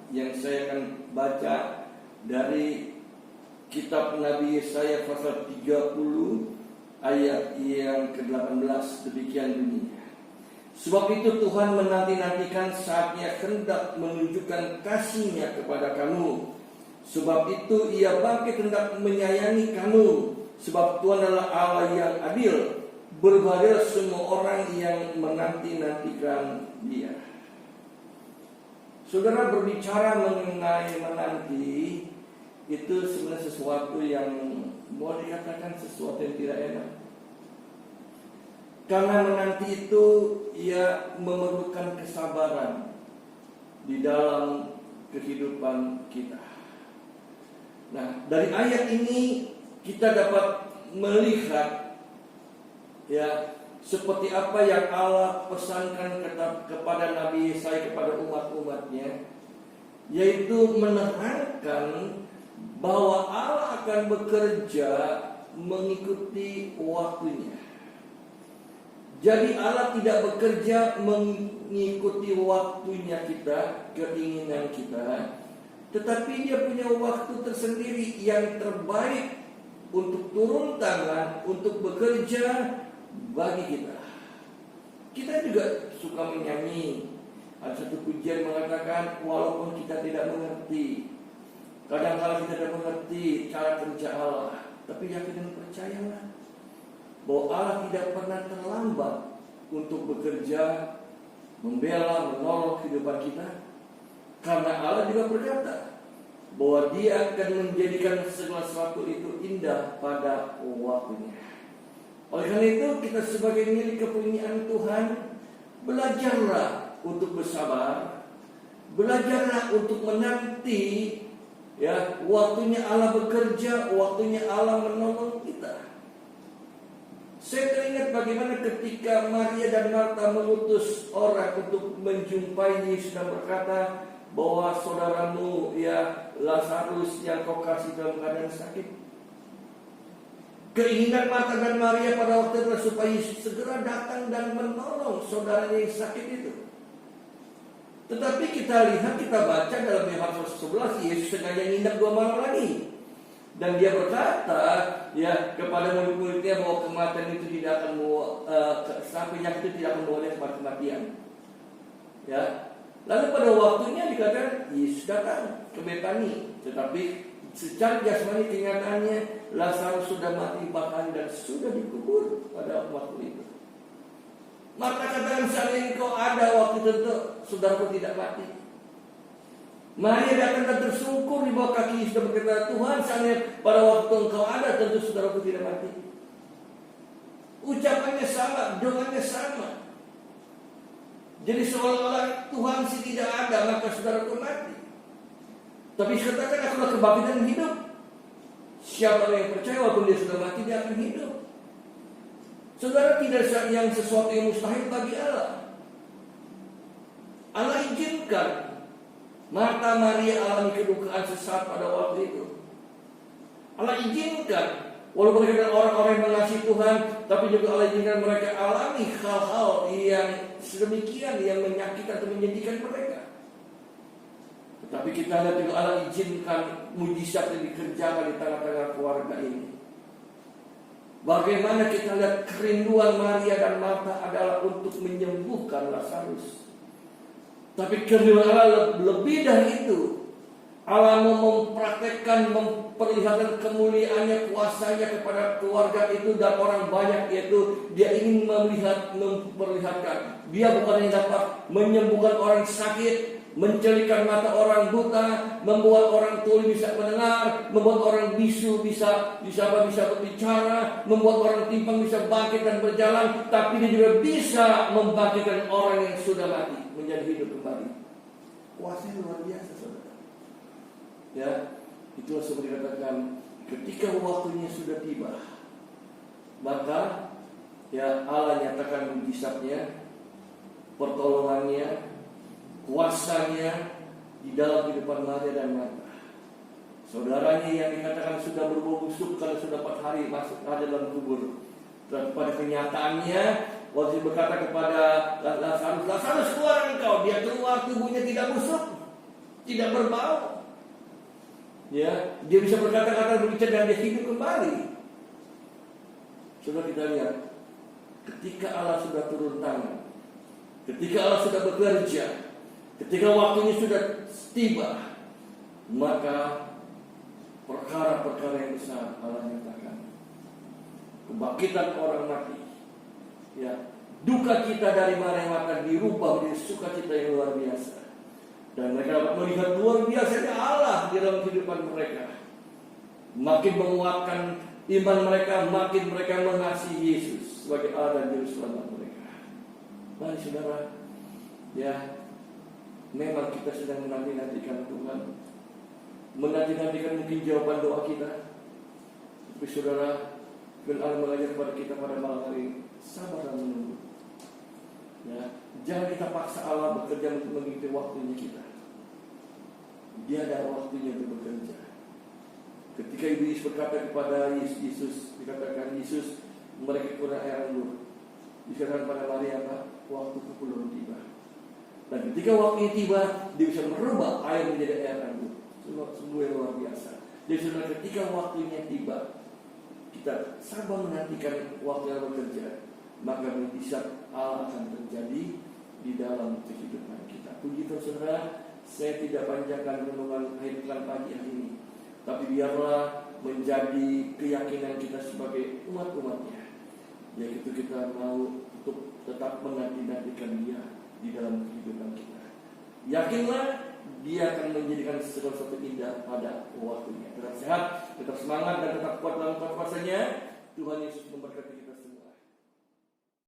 yang saya akan baca dari kitab Nabi Yesaya pasal 30 ayat yang ke-18, demikian bunyinya. Sebab itu Tuhan menanti-nantikan saatnya hendak menunjukkan kasih-Nya kepada kamu. Sebab itu Ia bangkit hendak menyayangi kamu. Sebab Tuhan adalah Allah yang adil. Berbahagia semua orang yang menanti-nantikan Dia. Saudara, berbicara mengenai menanti, itu sebenarnya sesuatu yang mau dikatakan sesuatu yang tidak enak. Karena menanti itu ia memerlukan kesabaran di dalam kehidupan kita. Nah, dari ayat ini kita dapat melihat ya seperti apa yang Allah pesankan kepada Nabi Yesaya, kepada umat-umatnya, yaitu menerangkan bahwa Allah akan bekerja mengikuti waktunya. Jadi Allah tidak bekerja mengikuti waktunya kita, keinginan kita, tetapi Dia punya waktu tersendiri yang terbaik untuk turun tangan, untuk bekerja bagi kita. Kita juga suka menyanyi. Ada satu pujian mengatakan, walaupun kita tidak mengerti, kadang-kadang kita tidak mengerti cara kerja Allah, tapi yakin dan percayalah bahwa Allah tidak pernah terlambat untuk bekerja, membela, menolong kehidupan kita. Karena Allah juga berkata bahwa Dia akan menjadikan segala sesuatu itu indah pada waktunya. Oleh karena itu, kita sebagai milik kepunyaan Tuhan, belajarlah untuk bersabar, belajarlah untuk menanti ya waktunya Allah bekerja, waktunya Allah menolong kita. Saya teringat bagaimana ketika Maria dan Marta mengutus orang untuk menjumpai Yesus dan berkata bahwa saudaramu ya Lazarus yang kau kasih dalam keadaan sakit. Keinginan Marta dan Maria pada waktu itu supaya Yesus segera datang dan menolong saudaranya yang sakit itu. Tetapi kita lihat, kita baca dalam Yohanes 11, Yesus sengaja nginep 2 malam lagi. Dan Dia berkata ya kepada murid-muridnya bahwa kematian itu tidak akan penyakit itu tidak akan membawa dia kepada kematian. Ya. Lalu pada waktunya dikatakan Yesus datang ke Betani, tetapi secara jasmani kenyataannya Lazarus sudah mati bahkan dan sudah dikubur pada waktu itu. Marta katakan, seandainya engkau ada waktu itu, saudaraku tidak mati. Maria datang dan tersungkur di bawah kaki Yesus dan berkata, Tuhan, seandainya pada waktu engkau ada, tentu saudaraku tidak mati. Ucapannya sama, doanya sama. Jadi seolah-olah Tuhan sih tidak ada, maka saudaraku mati. Tapi katakan, akulah kebangkitan hidup. Siapa yang percaya walaupun dia sudah mati, dia akan hidup. Saudara, tidak yang sesuatu yang mustahil bagi Allah. Allah izinkan Marta Maria alami kedukaan sesaat pada waktu itu. Allah izinkan, walaupun mereka orang-orang yang mengasihi Tuhan, tapi juga Allah izinkan mereka alami hal-hal yang sedemikian yang menyakitkan atau menyedihkan mereka. Tetapi kita lihat juga Allah izinkan mujizat yang dikerjakan di tengah-tengah keluarga ini. Bagaimana kita lihat kerinduan Maria dan Marta adalah untuk menyembuhkan Lazarus. Tapi kerinduan Allah lebih dari itu. Allah mau mempraktekkan, memperlihatkan kemuliaannya, kuasanya kepada keluarga itu dan orang banyak, yaitu Dia ingin memperlihatkan. Dia bukan yang dapat menyembuhkan orang sakit, mencelikan mata orang buta, membuat orang tuli bisa mendengar, membuat orang bisu bisa berbicara, membuat orang timpang bisa bangkit dan berjalan, tapi Dia juga bisa membangkitkan orang yang sudah mati menjadi hidup kembali. Kuasanya luar biasa, saudara. Ya, itulah seperti dikatakan, ketika waktunya sudah tiba, maka ya Allah nyatakan mujizatnya, pertolongannya, kuasanya di dalam kehidupan Maria dan Marta. Saudaranya yang dikatakan sudah berbau busuk karena sudah 4 hari masuk ada dalam kubur. Dan pada kenyataannya waktu berkata kepada Lazarus, Lazarus keluar engkau. Dia keluar, tubuhnya tidak busuk. tidak berbau. Ya, dia bisa berkata-kata berbicara dan dia hidup kembali. Sudah kita lihat, ketika Allah sudah turun tangan, ketika Allah sudah bekerja, ketika waktunya sudah tiba, maka perkara-perkara yang besar Allah nyatakan. Kebangkitan orang mati, ya, duka kita dari mana yang akan dirubah menjadi sukacita yang luar biasa. Dan mereka dapat melihat luar biasanya Allah di dalam kehidupan mereka. Makin menguatkan iman mereka, makin mereka mengasihi Yesus sebagai Allah dan Juru Selamat mereka. Mari saudara, ya, memang kita sedang menanti-nantikan Tuhan, menanti-nantikan mungkin jawaban doa kita. Tapi saudara, Allah mengajar kepada kita pada malam hari ini, sabar dan menunggu. Ya, jangan kita paksa Allah bekerja untuk mengikuti waktunya kita. Dia ada waktunya untuk bekerja. Ketika Iblis berkata kepada Yesus, dikatakan Yesus, mereka kurang air anggur. Dikatakan pada Maria apa? Waktuku belum tiba. Dan ketika waktunya tiba, dia bisa merubah air menjadi air anggur. Sungguh yang luar biasa. Jadi saudara, ketika waktunya tiba, kita sabar menantikan waktu yang bekerja, maka mujizat Allah akan terjadi di dalam kehidupan kita. Puji Tuhan saudara, saya tidak panjangkan renungan akhir pekan pagi hari ini, tapi biarlah menjadi keyakinan kita sebagai umat-umatnya, yaitu kita mau untuk tetap menanti-nantikan Dia di dalam kehidupan kita. Yakinlah Dia akan menjadikan segala sesuatu indah pada waktunya. Tetap sehat, tetap semangat, dan tetap kuat dalam kuasa-Nya. Tuhan Yesus memberkati kita semua.